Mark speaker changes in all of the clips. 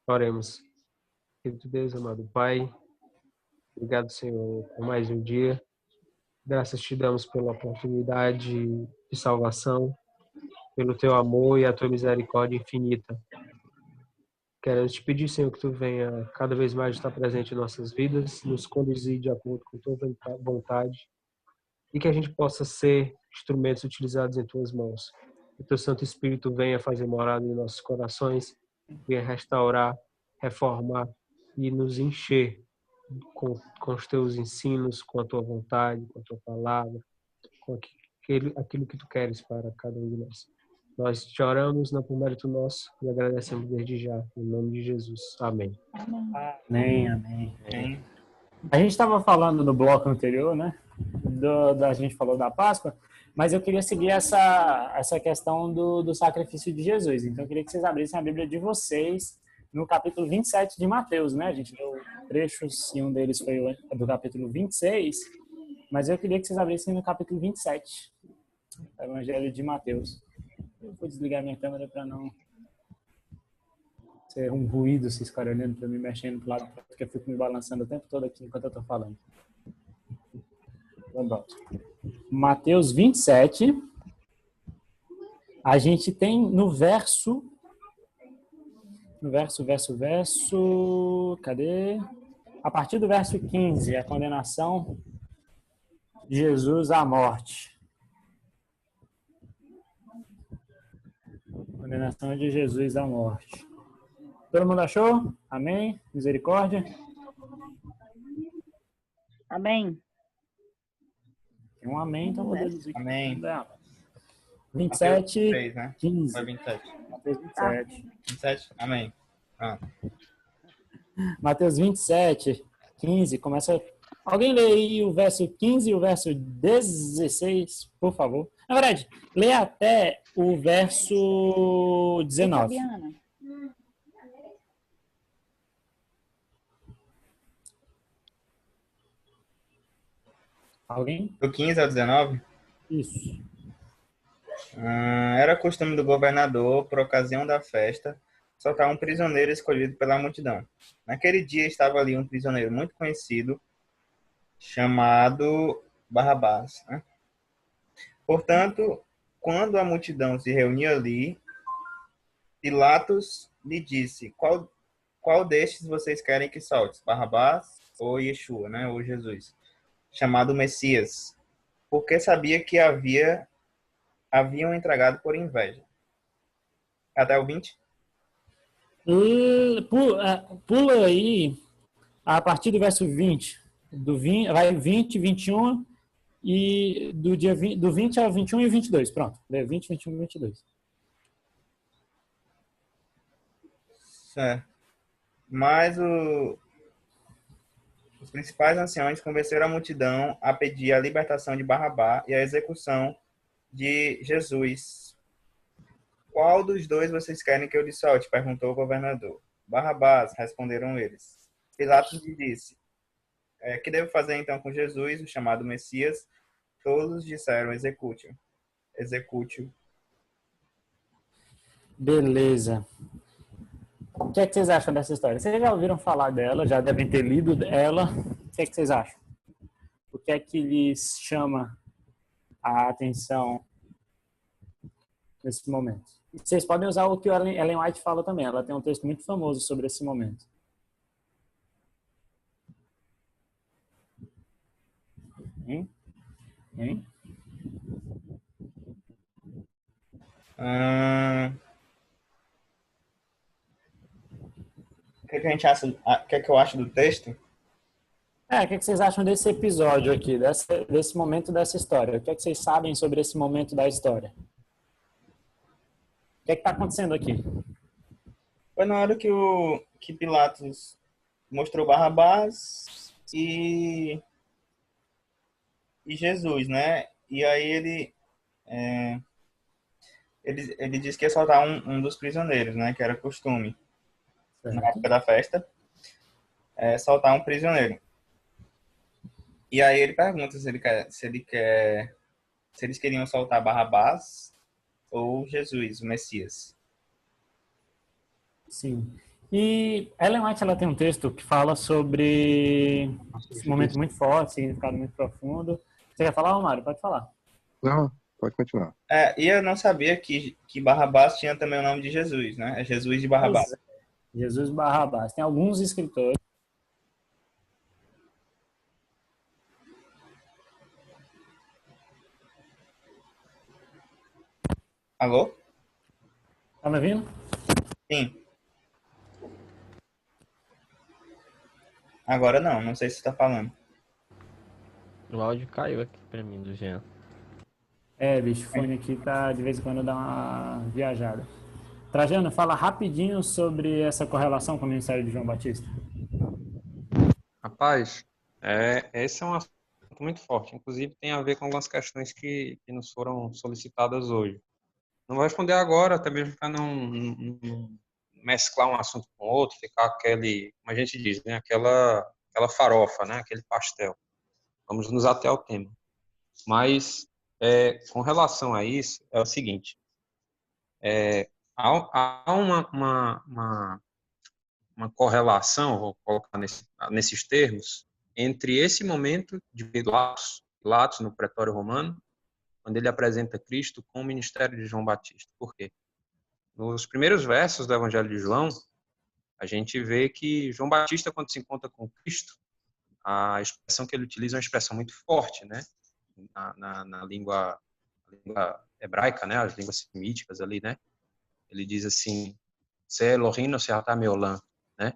Speaker 1: Oremos. Querido Deus, amado Pai, obrigado, Senhor, por mais um dia. Graças te damos pela oportunidade de salvação, pelo teu amor e a tua misericórdia infinita. Quero te pedir, Senhor, que tu venha cada vez mais estar presente em nossas vidas, nos conduzir de acordo com tua vontade e que a gente possa ser instrumentos utilizados em tuas mãos. Que o teu Santo Espírito venha fazer morada em nossos corações, venha restaurar, reformar e nos encher com os teus ensinos, com a tua vontade, com a tua palavra, com aquilo que tu queres para cada um de nós. Nós te oramos por mérito nosso e agradecemos desde já, em nome de Jesus. Amém.
Speaker 2: Amém, amém. A gente estava falando no bloco anterior, né? A gente falou da Páscoa, mas eu queria seguir essa questão do sacrifício de Jesus. Então, eu queria que vocês abrissem a Bíblia de vocês no capítulo 27 de Mateus, né? A gente leu trechos e um deles foi do capítulo 26, mas eu queria que vocês abrissem no capítulo 27, do Evangelho de Mateus. Eu vou desligar minha câmera para não ser um ruído, se ficar olhando para mim, mexendo para o lado, porque eu fico me balançando o tempo todo aqui enquanto eu estou falando. Vamos. Mateus 27, a gente tem no verso, cadê? A partir do verso 15, a condenação de Jesus à morte. Condenação de Jesus à morte. Todo mundo achou? Amém? Misericórdia?
Speaker 3: Amém.
Speaker 2: Tem um amém, então vou deduzir.
Speaker 4: Amém.
Speaker 2: 27,
Speaker 4: 3, né?
Speaker 2: 15.
Speaker 4: Foi 27.
Speaker 2: Mateus 27.
Speaker 4: 27? Amém.
Speaker 2: Mateus 27, 15. Começa. Alguém lê aí o verso 15 e o verso 16, por favor. Na verdade, lê até o verso 19. Alguém?
Speaker 4: Do 15 ao 19?
Speaker 2: Isso.
Speaker 4: Era costume do governador, por ocasião da festa, soltar um prisioneiro escolhido pela multidão. Naquele dia estava ali um prisioneiro muito conhecido, chamado Barrabás, né? Portanto, quando a multidão se reunia ali, Pilatos lhe disse: qual destes vocês querem que solte? Barrabás ou Yeshua, né? Ou Jesus, chamado Messias? Porque sabia que haviam entregado por inveja. Até o 20?
Speaker 2: Pula aí a partir do verso 20. Vai 20, 21 e do 20 ao 21 e 22. Pronto. 20, 21 e 22.
Speaker 4: Certo. Mas os principais anciões convenceram a multidão a pedir a libertação de Barrabás e a execução de Jesus. Qual dos dois vocês querem que eu lhe solte? Perguntou o governador. Barrabás, responderam eles. Pilatos lhe disse: que devo fazer então com Jesus, o chamado Messias? Todos disseram: execute-o. Execute-o.
Speaker 2: Beleza. O que é que vocês acham dessa história? Vocês já ouviram falar dela, já devem ter lido ela. O que é que vocês acham? O que é que lhes chama a atenção nesse momento? Vocês podem usar o que a Ellen White fala também. Ela tem um texto muito famoso sobre esse momento. Hein?
Speaker 4: O que a gente acha? O que eu acho do texto?
Speaker 2: O que vocês acham desse episódio aqui, desse momento dessa história? O que vocês sabem sobre esse momento da história? O que está acontecendo aqui?
Speaker 4: Foi na hora que Pilatos mostrou Barrabás e Jesus, né? E aí ele disse que ia soltar um dos prisioneiros, né? Que era costume, certo, na época da festa, soltar um prisioneiro. E aí ele pergunta se eles queriam soltar Barrabás ou Jesus, o Messias.
Speaker 2: Sim. E Ellen White, ela tem um texto que fala sobre esse momento muito forte, significado muito profundo. Você quer falar, Romário? Pode falar.
Speaker 3: Não, pode continuar.
Speaker 4: E eu não sabia que Barrabás tinha também o nome de Jesus, né? É Jesus de Barrabás.
Speaker 2: Pois é. Jesus Barrabás. Tem alguns escritores.
Speaker 4: Alô?
Speaker 2: Tá me ouvindo?
Speaker 4: Sim. Agora não sei se você tá falando.
Speaker 5: O áudio caiu aqui pra mim do Jean.
Speaker 2: Bicho, o fone aqui tá de vez em quando dá uma viajada. Trajano, fala rapidinho sobre essa correlação com o ministério de João Batista.
Speaker 6: Rapaz, esse é um assunto muito forte. Inclusive, tem a ver com algumas questões que nos foram solicitadas hoje. Não vou responder agora, até mesmo para não mesclar um assunto com outro, ficar aquele, como a gente diz, né? Aquela farofa, né? Aquele pastel. Vamos nos ater ao tema. Mas, com relação a isso, é o seguinte. Há uma correlação, vou colocar nesses termos, entre esse momento de Pilatos no Pretório Romano, quando ele apresenta Cristo, com o ministério de João Batista. Por quê? Nos primeiros versos do Evangelho de João, a gente vê que João Batista, quando se encontra com Cristo, a expressão que ele utiliza é uma expressão muito forte, né? Na língua hebraica, né? As línguas semíticas ali, né? Ele diz assim, Se Elohim se ata meolam, né?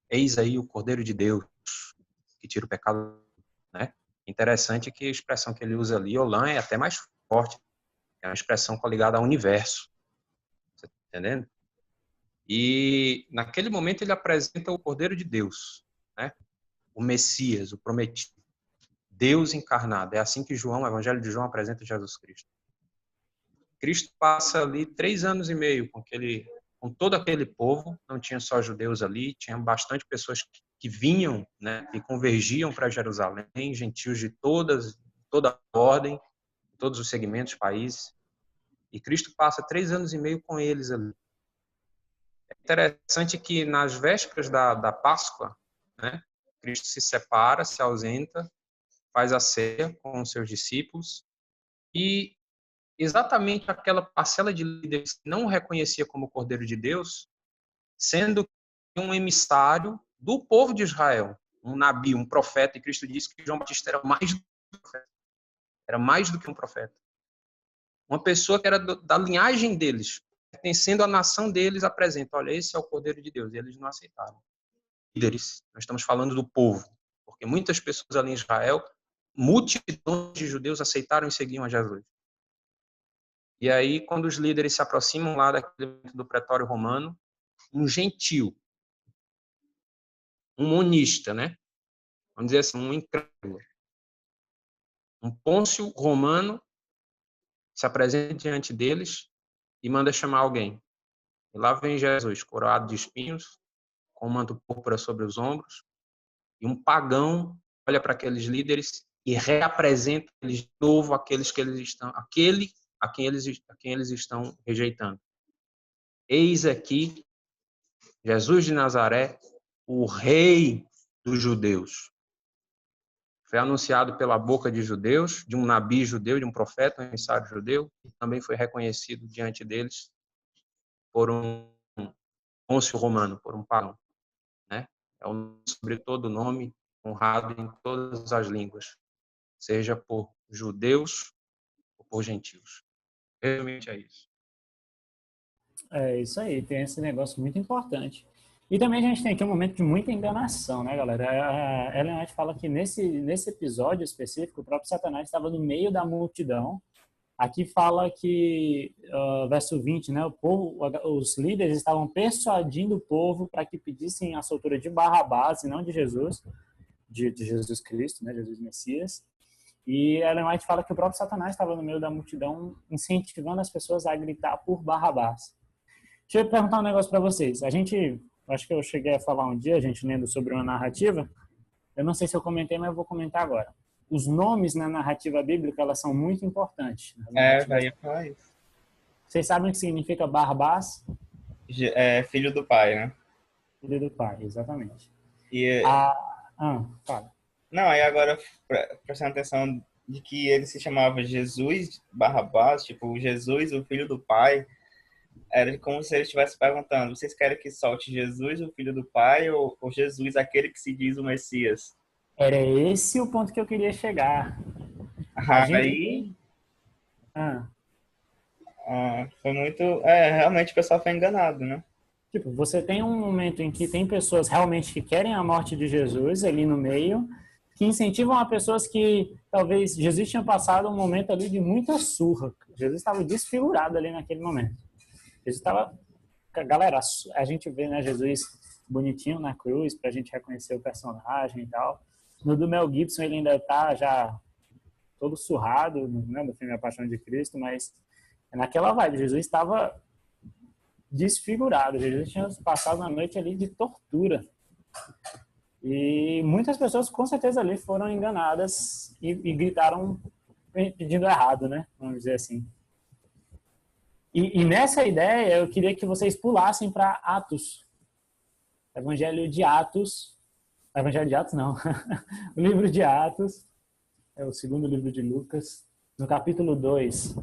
Speaker 6: Eis aí o Cordeiro de Deus que tira o pecado, né? Interessante que a expressão que ele usa ali, Olam, é até mais forte. É uma expressão ligada ao universo. Você está entendendo? E naquele momento ele apresenta o Cordeiro de Deus, né? O Messias, o prometido. Deus encarnado. É assim que o Evangelho de João apresenta Jesus Cristo. Cristo passa ali 3 anos e meio com todo aquele povo, não tinha só judeus ali, tinha bastante pessoas que vinham, né, e convergiam para Jerusalém, gentios de toda a ordem, todos os segmentos, países. E Cristo passa 3 anos e meio com eles ali. É interessante que nas vésperas da Páscoa, né, Cristo se separa, se ausenta, faz a ceia com os seus discípulos e exatamente aquela parcela de líderes que não o reconhecia como Cordeiro de Deus, sendo um emissário do povo de Israel, um nabi, um profeta, e Cristo disse que João Batista era mais do que um profeta. Era mais do que um profeta. Uma pessoa que era da linhagem deles, pertencendo à nação deles, apresenta, olha, esse é o Cordeiro de Deus, e eles não aceitaram. Líderes, nós estamos falando do povo, porque muitas pessoas ali em Israel, multidões de judeus aceitaram e seguiam a Jesus. E aí, quando os líderes se aproximam lá do pretório romano, um gentil, um monista, né? Vamos dizer assim, um incrédulo, um Pôncio romano se apresenta diante deles e manda chamar alguém. E lá vem Jesus, coroado de espinhos, com um manto púrpura sobre os ombros, e um pagão olha para aqueles líderes e reapresenta eles de novo aquele a quem eles estão rejeitando. Eis aqui Jesus de Nazaré, o rei dos judeus. Foi anunciado pela boca de judeus, de um nabi judeu, de um profeta, um emissário judeu, e também foi reconhecido diante deles por um cônsul romano, por um pagão, né? É um sobre todo nome honrado em todas as línguas, seja por judeus ou por gentios. Realmente é isso.
Speaker 2: É isso aí, tem esse negócio muito importante. E também a gente tem aqui um momento de muita enganação, né, galera? A Ellen White fala que nesse episódio específico, o próprio Satanás estava no meio da multidão. Aqui fala que, verso 20, né, os líderes estavam persuadindo o povo para que pedissem a soltura de Barrabás e não de Jesus, de Jesus Cristo, né, Jesus Messias. E Ellen White fala que o próprio Satanás estava no meio da multidão incentivando as pessoas a gritar por Barrabás. Deixa eu perguntar um negócio para vocês. Acho que eu cheguei a falar um dia, a gente lendo sobre uma narrativa. Eu não sei se eu comentei, mas eu vou comentar agora. Os nomes na narrativa bíblica, elas são muito importantes.
Speaker 4: Já ia falar isso.
Speaker 2: Vocês sabem o que significa Barrabás?
Speaker 4: Filho do pai, né?
Speaker 2: Filho do Pai, exatamente.
Speaker 4: E,
Speaker 2: Fala.
Speaker 4: não, aí agora, prestando atenção de que ele se chamava Jesus Barrabás, tipo, Jesus, o filho do Pai, era como se ele estivesse perguntando, vocês querem que solte Jesus, o filho do Pai, ou Jesus, aquele que se diz o Messias?
Speaker 2: Era esse o ponto que eu queria chegar. A gente
Speaker 4: Aí,
Speaker 2: tem... Ah,
Speaker 4: foi muito... realmente o pessoal foi enganado, né?
Speaker 2: tipo, você tem um momento em que tem pessoas realmente que querem a morte de Jesus ali no meio, que incentivam a pessoas que talvez Jesus tinha passado um momento ali de muita surra. Jesus estava desfigurado ali naquele momento. Jesus estava... Galera, a gente vê, né, Jesus bonitinho na cruz pra gente reconhecer o personagem e tal. No do Mel Gibson ele ainda tá já todo surrado, né, no filme A Paixão de Cristo, mas naquela vibe, Jesus estava desfigurado. Jesus tinha passado uma noite ali de tortura. E muitas pessoas, com certeza, ali foram enganadas e gritaram pedindo errado, né? Vamos dizer assim. E nessa ideia, eu queria que vocês pulassem para Atos. Evangelho de Atos. Evangelho de Atos, não. O livro de Atos. É o segundo livro de Lucas. No capítulo 2.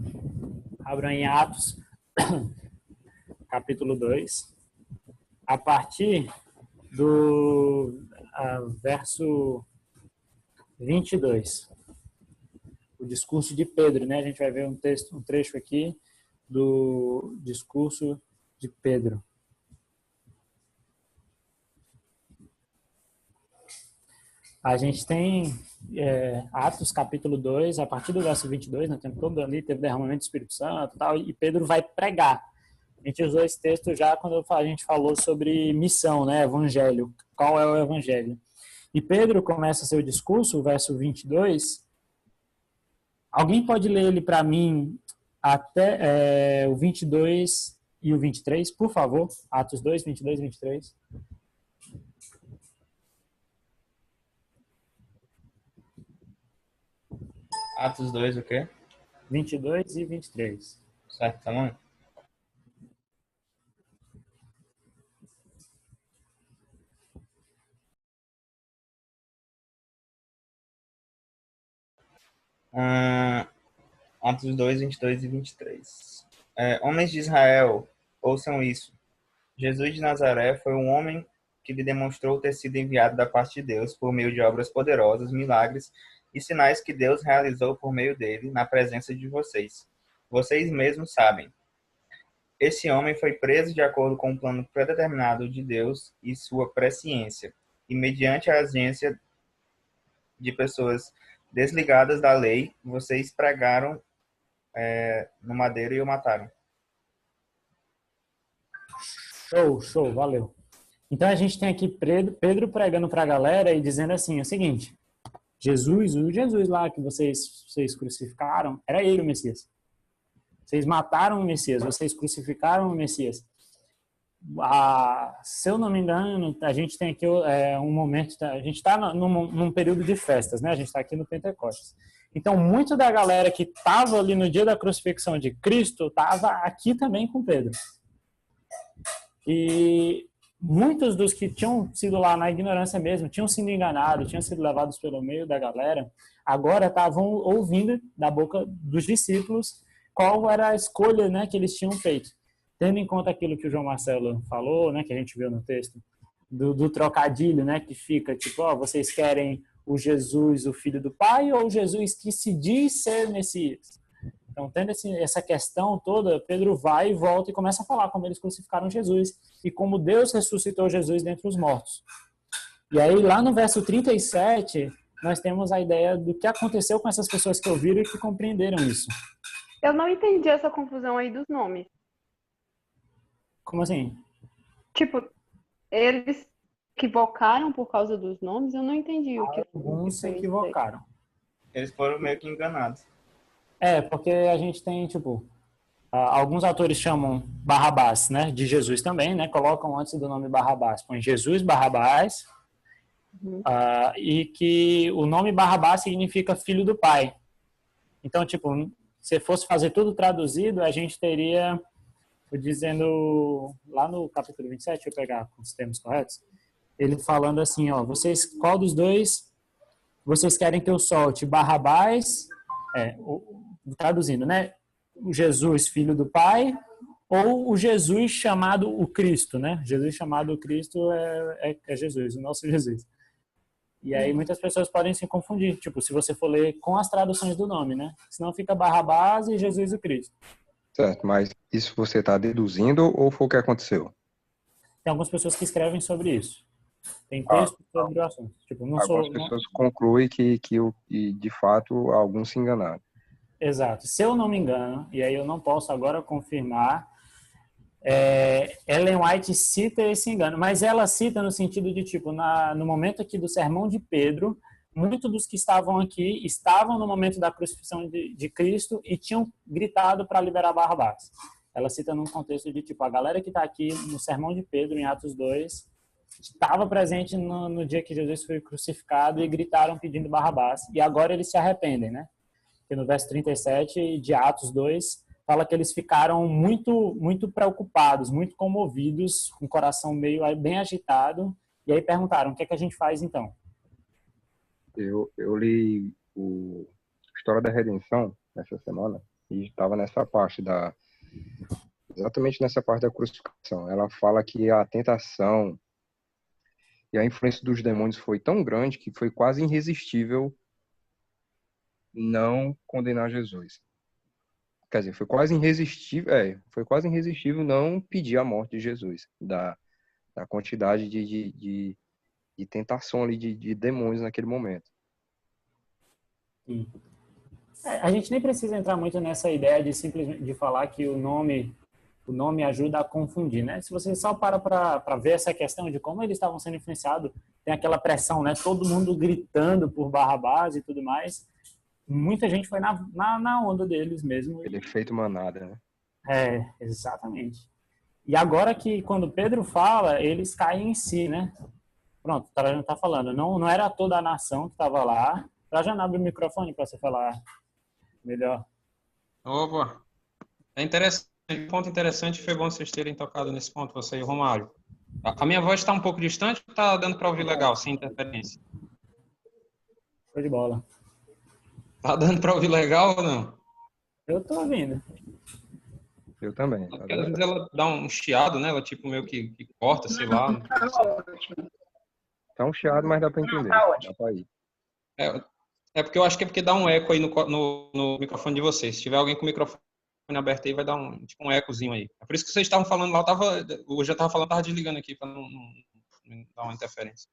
Speaker 2: Abram em Atos. Capítulo 2. A partir do verso 22. O discurso de Pedro, né? A gente vai ver um trecho aqui do discurso de Pedro. A gente tem Atos capítulo 2, a partir do verso 22, nós temos todo ali, teve derramamento do Espírito Santo e tal, e Pedro vai pregar. A gente usou esse texto já quando a gente falou sobre missão, né, evangelho, qual é o evangelho. E Pedro começa seu discurso, o verso 22. Alguém pode ler ele para mim até o 22 e o 23, por favor? Atos 2, 22 e 23.
Speaker 4: Atos 2, o quê?
Speaker 2: 22 e 23.
Speaker 4: Certo, tá bom? Atos 2, 22 e 23. Homens de Israel, ouçam isso. Jesus de Nazaré foi um homem que lhe demonstrou ter sido enviado da parte de Deus por meio de obras poderosas, milagres e sinais que Deus realizou por meio dele na presença de vocês. Vocês mesmos sabem. Esse homem foi preso de acordo com o plano predeterminado de Deus e sua presciência, e mediante a agência de pessoas desligadas da lei, vocês pregaram no madeiro e o mataram.
Speaker 2: Show, valeu. Então a gente tem aqui Pedro pregando para a galera e dizendo assim, o seguinte, o Jesus lá que vocês crucificaram, era ele o Messias. Vocês mataram o Messias, vocês crucificaram o Messias. Se eu não me engano, a gente tem aqui um momento, a gente está num período de festas, né? A gente está aqui no Pentecostes. Então, muito da galera que estava ali no dia da crucifixão de Cristo estava aqui também com Pedro. E muitos dos que tinham sido lá na ignorância mesmo, tinham sido enganados, tinham sido levados pelo meio da galera, agora estavam ouvindo da boca dos discípulos qual era a escolha, né, que eles tinham feito. Tendo em conta aquilo que o João Marcelo falou, né, que a gente viu no texto, do trocadilho, né, que fica tipo, vocês querem o Jesus, o filho do Pai, ou o Jesus que se diz ser Messias? Então, tendo essa questão toda, Pedro vai e volta e começa a falar como eles crucificaram Jesus e como Deus ressuscitou Jesus dentre os mortos. E aí, lá no verso 37, nós temos a ideia do que aconteceu com essas pessoas que ouviram e que compreenderam isso.
Speaker 7: Eu não entendi essa confusão aí dos nomes.
Speaker 2: Como assim?
Speaker 7: Tipo, eles equivocaram por causa dos nomes? Eu não entendi o que
Speaker 2: Alguns se equivocaram.
Speaker 4: Eles foram meio que enganados.
Speaker 2: Porque a gente tem, tipo, alguns autores chamam Barrabás, né, de Jesus também, né, colocam antes do nome Barrabás, põe Jesus Barrabás, e que o nome Barrabás significa filho do pai. Então, tipo, se fosse fazer tudo traduzido, a gente teria dizendo lá no capítulo 27, deixa eu pegar os termos corretos, ele falando assim, ó, qual dos dois vocês querem que eu solte? Barrabás, traduzindo, né? O Jesus, filho do Pai, ou o Jesus chamado o Cristo, né? Jesus chamado o Cristo é Jesus, o nosso Jesus. E aí muitas pessoas podem se confundir, tipo, se você for ler com as traduções do nome, né? Senão fica Barrabás e Jesus o Cristo.
Speaker 3: Certo, mas isso você está deduzindo ou foi o que aconteceu?
Speaker 2: Tem algumas pessoas que escrevem sobre isso. Tem texto sobre o assunto. Tipo,
Speaker 3: Algumas pessoas concluem que de fato alguns se enganaram.
Speaker 2: Exato. Se eu não me engano, e aí eu não posso agora confirmar, Ellen White cita esse engano, mas ela cita no sentido de, tipo, no momento aqui do sermão de Pedro, muitos dos que estavam aqui estavam no momento da crucifixão de Cristo e tinham gritado para liberar Barrabás. Ela cita num contexto de, tipo, a galera que está aqui no sermão de Pedro, em Atos 2, estava presente no dia que Jesus foi crucificado e gritaram pedindo Barrabás. E agora eles se arrependem, né? Porque no verso 37 de Atos 2, fala que eles ficaram muito, muito preocupados, muito comovidos, com o coração meio bem agitado, e aí perguntaram, o que é que a gente faz então?
Speaker 3: Eu li o História da Redenção essa semana e estava nessa parte exatamente nessa parte da crucificação. Ela fala que a tentação e a influência dos demônios foi tão grande que foi quase irresistível não condenar Jesus. Quer dizer, foi quase irresistível não pedir a morte de Jesus, da quantidade de tentação ali de demônios naquele momento.
Speaker 2: Sim. A gente nem precisa entrar muito nessa ideia de simplesmente de falar que o nome ajuda a confundir, né? Se você só para ver essa questão de como eles estavam sendo influenciados, tem aquela pressão, né? Todo mundo gritando por Barrabás e tudo mais. Muita gente foi na onda deles mesmo.
Speaker 3: Ele é feito manada, né?
Speaker 2: Exatamente. E agora que quando Pedro fala, eles caem em si, né? Pronto, o Trajano está falando. Não era toda a nação que estava lá. Trajano, abre o microfone para você falar melhor.
Speaker 6: Opa, é interessante. Um ponto interessante, foi bom vocês terem tocado nesse ponto, você e o Romário. A minha voz está um pouco distante ou está dando para ouvir legal, sem interferência?
Speaker 2: Show de bola.
Speaker 6: Tá dando para ouvir legal ou não?
Speaker 2: Eu tô ouvindo.
Speaker 3: Eu também.
Speaker 6: Porque às vezes ela dá um chiado, né? Ela tipo meio que corta, sei lá.
Speaker 3: Tá um chiado, mas dá para entender. Dá para ir.
Speaker 6: Porque eu acho que é porque dá um eco aí no microfone de vocês. Se tiver alguém com o microfone aberto aí, vai dar um ecozinho aí. É por isso que vocês estavam falando lá, eu já estava falando, estava desligando aqui para não dar uma interferência.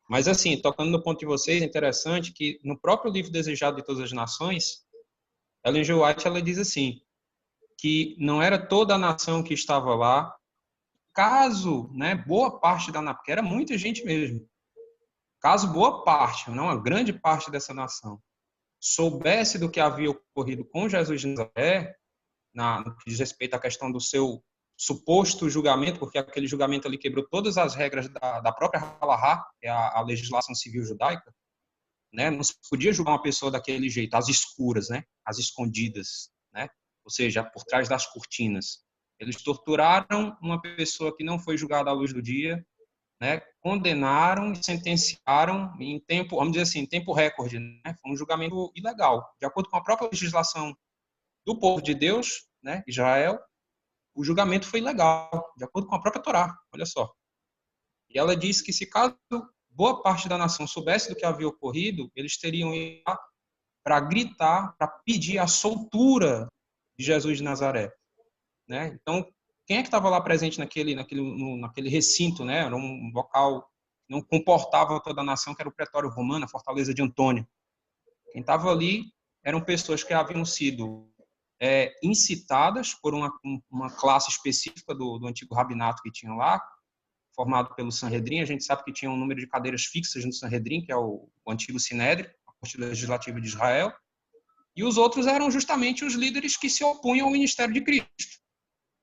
Speaker 6: Mas assim, tocando no ponto de vocês, é interessante que no próprio livro Desejado de Todas as Nações, Ellen G. White, ela diz assim, que não era toda a nação que estava lá, caso, né, boa parte da nação, porque era muita gente mesmo, caso boa parte, não uma grande parte dessa nação, soubesse do que havia ocorrido com Jesus de Nazaré, no que diz respeito à questão do seu suposto julgamento, porque aquele julgamento ali quebrou todas as regras da própria Halahá, que é a legislação civil judaica, né? Não se podia julgar uma pessoa daquele jeito, às escuras, né? Às escondidas, né? Ou seja, por trás das cortinas. Eles torturaram uma pessoa que não foi julgada à luz do dia, né? Condenaram e sentenciaram em tempo, vamos dizer assim, em tempo recorde, né? Foi um julgamento ilegal, de acordo com a própria legislação do povo de Deus, né? Israel. O julgamento foi ilegal, de acordo com a própria Torá, olha só. E ela diz que se caso boa parte da nação soubesse do que havia ocorrido, eles teriam ido para gritar, para pedir a soltura de Jesus de Nazaré, né? Então, quem é que estava lá presente naquele recinto, né? Era um local que não comportava toda a nação, que era o Pretório Romano, a Fortaleza de Antônio. Quem estava ali eram pessoas que haviam sido incitadas por uma classe específica do antigo rabinato que tinha lá, formado pelo Sanhedrin. A gente sabe que tinha um número de cadeiras fixas no Sanhedrin, que é o antigo Sinédrio, a Corte Legislativa de Israel, e os outros eram justamente os líderes que se opunham ao ministério de Cristo.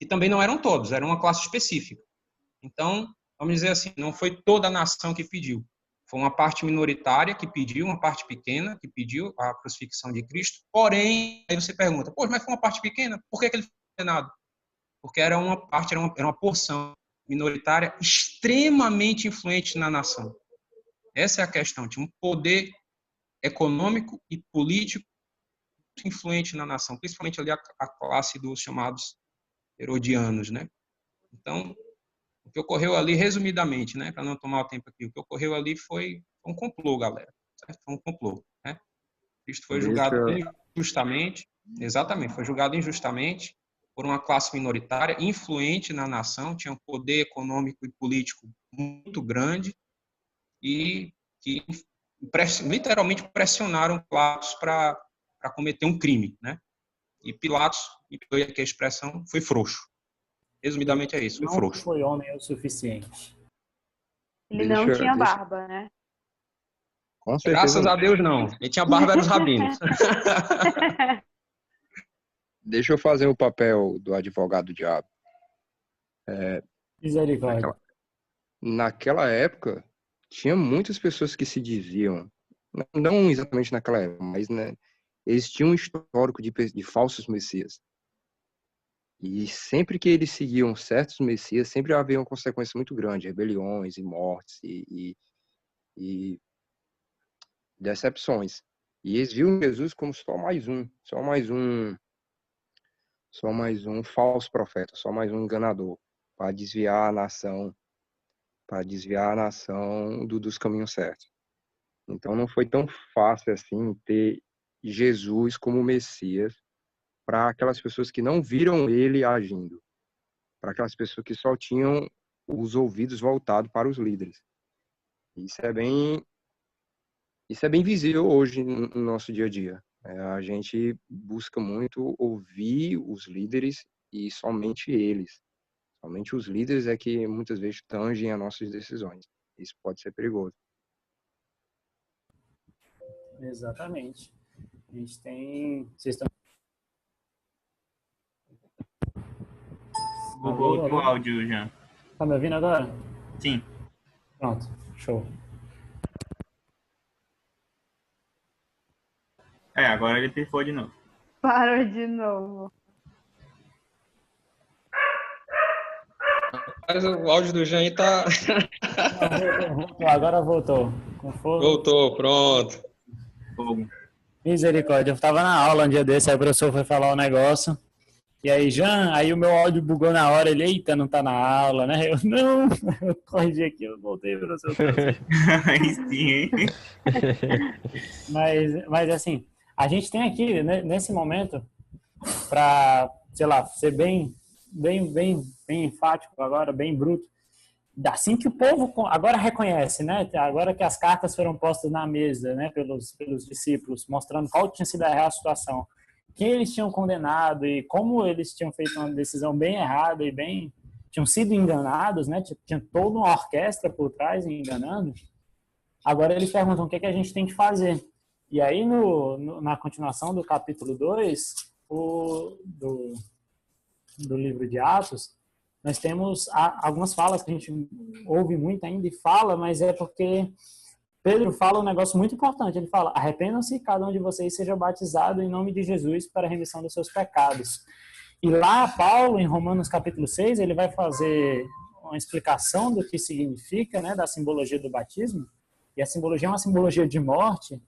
Speaker 6: E também não eram todos, era uma classe específica. Então, vamos dizer assim, não foi toda a nação que pediu. Foi uma parte minoritária que pediu, uma parte pequena que pediu a crucifixão de Cristo. Porém, aí você pergunta, mas foi uma parte pequena? Por que ele foi condenado? porque era uma parte, era uma porção minoritária extremamente influente na nação. Essa é a questão. Tinha um poder econômico e político muito influente na nação, principalmente ali a classe dos chamados herodianos, né? Então, o que ocorreu ali, resumidamente, né, para não tomar o tempo aqui, o que ocorreu ali foi um complô, galera. Certo? Foi um complô, né? Cristo foi julgado injustamente, exatamente, foi julgado injustamente por uma classe minoritária, influente na nação, tinha um poder econômico e político muito grande e que literalmente pressionaram Pilatos para cometer um crime, né? E Pilatos, me perdoe aqui a expressão, foi frouxo. Resumidamente é isso, foi frouxo.
Speaker 2: Não foi homem o suficiente.
Speaker 7: Ele não tinha barba, né?
Speaker 3: Com certeza.
Speaker 6: Graças a Deus, não. Quem tinha barba eram os rabinos.
Speaker 3: Deixa eu fazer o papel do advogado do diabo.
Speaker 2: Misericórdia.
Speaker 3: Naquela época, tinha muitas pessoas que se diziam, não exatamente naquela época, mas né, eles tinham um histórico de falsos messias. E sempre que eles seguiam certos messias, sempre havia uma consequência muito grande, rebeliões e mortes e decepções. E eles viam Jesus como só mais um falso profeta, só mais um enganador, para desviar a nação, dos caminhos certos. Então não foi tão fácil assim ter Jesus como Messias para aquelas pessoas que não viram ele agindo, para aquelas pessoas que só tinham os ouvidos voltados para os líderes. Isso é bem visível hoje no nosso dia a dia. A gente busca muito ouvir os líderes e somente eles. Somente os líderes é que muitas vezes tangem as nossas decisões. Isso pode ser perigoso.
Speaker 2: Exatamente. A gente tem... Vocês estão...
Speaker 4: Bugou o teu áudio, Jean.
Speaker 2: Tá me ouvindo agora?
Speaker 4: Sim.
Speaker 2: Pronto, show.
Speaker 4: Agora ele pifou de novo.
Speaker 7: Parou de novo.
Speaker 6: Mas o áudio do Jean aí tá...
Speaker 2: Voltou, agora voltou. Com fogo.
Speaker 6: Voltou, pronto.
Speaker 4: Fogo.
Speaker 2: Misericórdia, eu estava na aula um dia desse, aí o professor foi falar um negócio. E aí, Jean, aí o meu áudio bugou na hora, ele, eita, não tá na aula, né? Eu, não, eu corrigi aqui, eu voltei, professor.
Speaker 4: Aí sim, hein?
Speaker 2: Mas assim, a gente tem aqui, né, nesse momento, para, sei lá, ser bem enfático agora, bem bruto, assim que o povo agora reconhece, né? Agora que as cartas foram postas na mesa, né, pelos discípulos, mostrando qual tinha sido a real situação, quem eles tinham condenado e como eles tinham feito uma decisão bem errada e tinham sido enganados, né? Tinha toda uma orquestra por trás enganando. Agora eles perguntam o que a gente tem que fazer. E aí, na continuação do capítulo 2 do livro de Atos, nós temos algumas falas que a gente ouve muito ainda e fala, mas é porque Pedro fala um negócio muito importante. Ele fala, arrependam-se e cada um de vocês seja batizado em nome de Jesus para a remissão dos seus pecados. E lá, Paulo, em Romanos capítulo 6, ele vai fazer uma explicação do que significa, né, da simbologia do batismo. E a simbologia é uma simbologia de morte.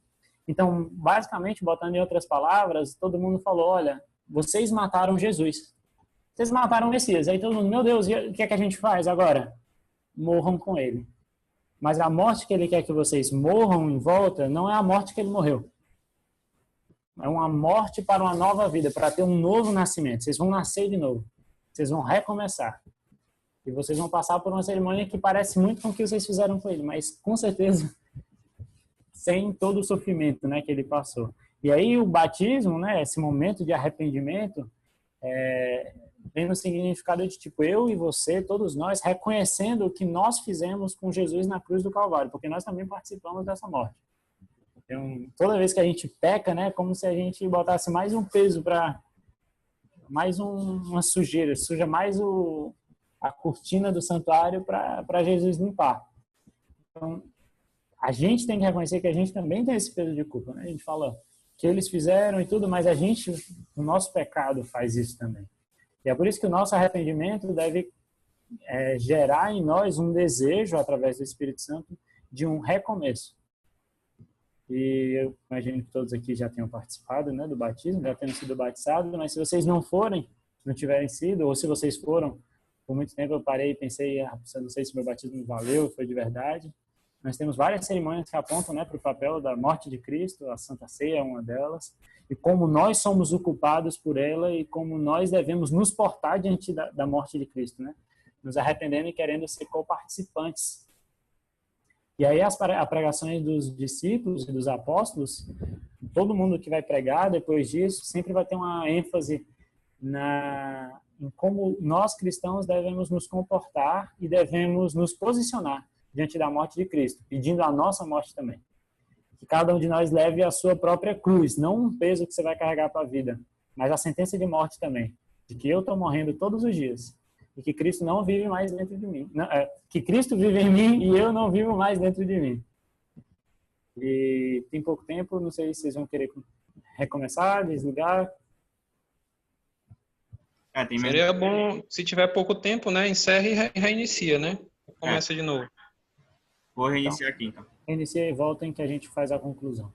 Speaker 2: Então, basicamente, botando em outras palavras, todo mundo falou, olha, vocês mataram Jesus. Vocês mataram o Messias. Aí todo mundo, meu Deus, e o que é que a gente faz agora? Morram com ele. Mas a morte que ele quer que vocês morram em volta não é a morte que ele morreu. É uma morte para uma nova vida, para ter um novo nascimento. Vocês vão nascer de novo. Vocês vão recomeçar. E vocês vão passar por uma cerimônia que parece muito com o que vocês fizeram com ele, mas com certeza sem todo o sofrimento, né, que ele passou. E aí o batismo, né, esse momento de arrependimento, tem no significado de tipo, eu e você, todos nós, reconhecendo o que nós fizemos com Jesus na cruz do Calvário, porque nós também participamos dessa morte. Então, toda vez que a gente peca, né, é como se a gente botasse mais um peso mais uma sujeira, suja mais a cortina do santuário para Jesus limpar. Então, a gente tem que reconhecer que a gente também tem esse peso de culpa, né? A gente fala que eles fizeram e tudo, mas o nosso pecado faz isso também. E é por isso que o nosso arrependimento deve gerar em nós um desejo, através do Espírito Santo, de um recomeço. E eu imagino que todos aqui já tenham participado, né, do batismo, já tenham sido batizados, mas se vocês não forem, não tiverem sido, ou se vocês foram, por muito tempo eu parei e pensei, não sei se meu batismo valeu, foi de verdade. Nós temos várias cerimônias que apontam, né, para o papel da morte de Cristo, a Santa Ceia é uma delas, e como nós somos ocupados por ela e como nós devemos nos portar diante da morte de Cristo, né? Nos arrependendo e querendo ser co-participantes. E aí as pregações dos discípulos e dos apóstolos, todo mundo que vai pregar depois disso, sempre vai ter uma ênfase em como nós cristãos devemos nos comportar e devemos nos posicionar diante da morte de Cristo, pedindo a nossa morte também. Que cada um de nós leve a sua própria cruz, não um peso que você vai carregar para a vida, mas a sentença de morte também, de que eu estou morrendo todos os dias e que Cristo não vive mais dentro de mim. Não, que Cristo vive em mim e eu não vivo mais dentro de mim. E tem pouco tempo, não sei se vocês vão querer recomeçar, desligar.
Speaker 6: Seria bom, se tiver pouco tempo, né, encerra e reinicia, né? Começa de novo.
Speaker 4: Vou reiniciar aqui, então.
Speaker 2: Reinicia e voltem que a gente faz a conclusão.